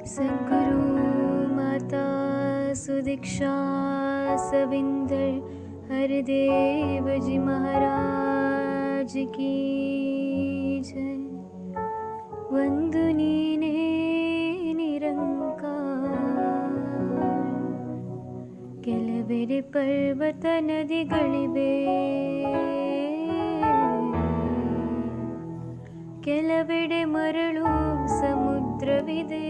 सद्गुरु माता सुदीक्षा सविंदर हरदेव जी महाराज की जय। वंदु नीने निरंकार ಕೆಲವೆಡೆ ಪರ್ವತ ನದಿಗಳಿವೆ, ಕೆಲವೆಡೆ ಮರಳು ಸಮುದ್ರವಿದೆ,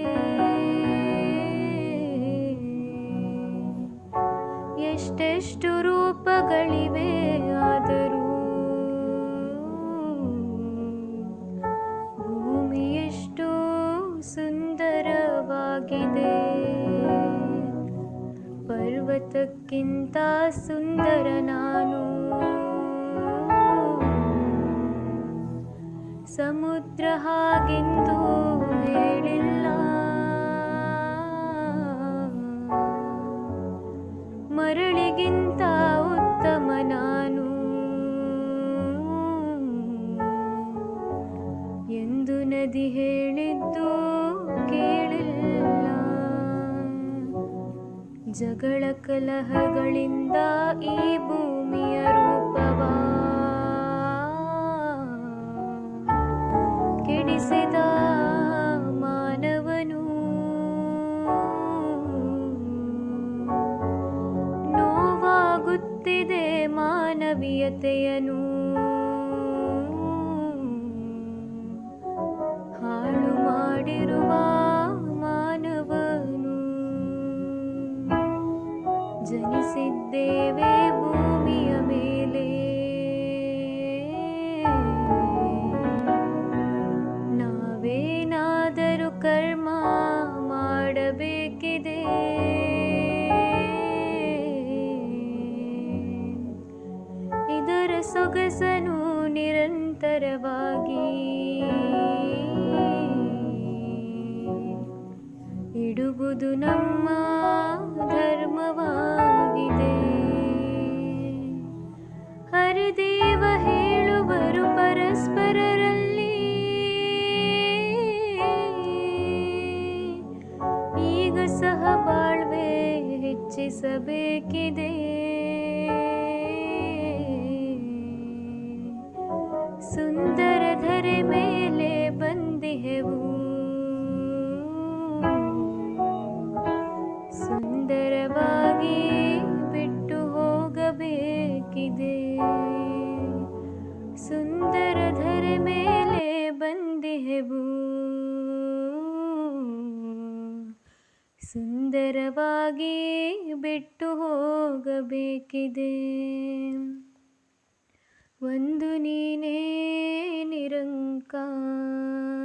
ಎಷ್ಟೆಷ್ಟು ರೂಪಗಳಿವೆ ಆದರೂ ಭೂಮಿ ಎಷ್ಟು ಸುಂದರವಾಗಿದೆ, ಪರ್ವತಕ್ಕಿಂತ ಸುಂದರ ನಾನು, ಸಮುದ್ರ ಹಾಗೆಂದು ಹೇಳಿಲ್ಲ, ಮರಳಿಗಿಂತ ಉತ್ತಮ ನಾನು ಎಂದು ನದಿ ಹೇಳಿದ್ದು ಕೇಳಿಲ್ಲ. ಜಗಳ ಕಲಹಗಳಿಂದ ಈ ಭೂಮಿಯ ರೂಪವ ಕೆಡಿಸಿದ ಮಾನವನು, ನೋವಾಗುತ್ತಿದೆ ಮಾನವೀಯತೆಯನು ಹಾಳು ಮಾಡಿರುವ ಮಾನವನು. ಜನಿಸಿದ್ದೇವೆ ಭೂಮಿಯ ಮೇಲೆ, ನಾವೇನಾದರೂ ಕರ್ಮ ಮಾಡಬೇಕಿದೆ, ಇದರ ಸೊಗಸನು ನಿರಂತರವಾಗಿ ಇಡುವುದು ನಮ್ಮ ಧರ್ಮವಾಗಿದೆ. ಹರಿದೇವ ಹೇಳುವರು ಪರಸ್ಪರರಲ್ಲಿ, ಈಗ ಸಹ ಬಾಳ್ವೆ ಹೆಚ್ಚಿಸಬೇಕಿದೆ, ಸುಂದರ ಧರೆ ಮೇಲೆ ಬಂದಿಹೆವು, ಸುಂದರವಾಗಿ ಬಿಟ್ಟು ಹೋಗಬೇಕಿದೆ, ಸುಂದರ ಧರೆ ಮೇಲೆ ಬಂದಿಹೆವು, ಸುಂದರವಾಗಿ ಬಿಟ್ಟು ಹೋಗಬೇಕಿದೆ. ಒಂದು ನೀನೇ ನಿರಂಕಾರ.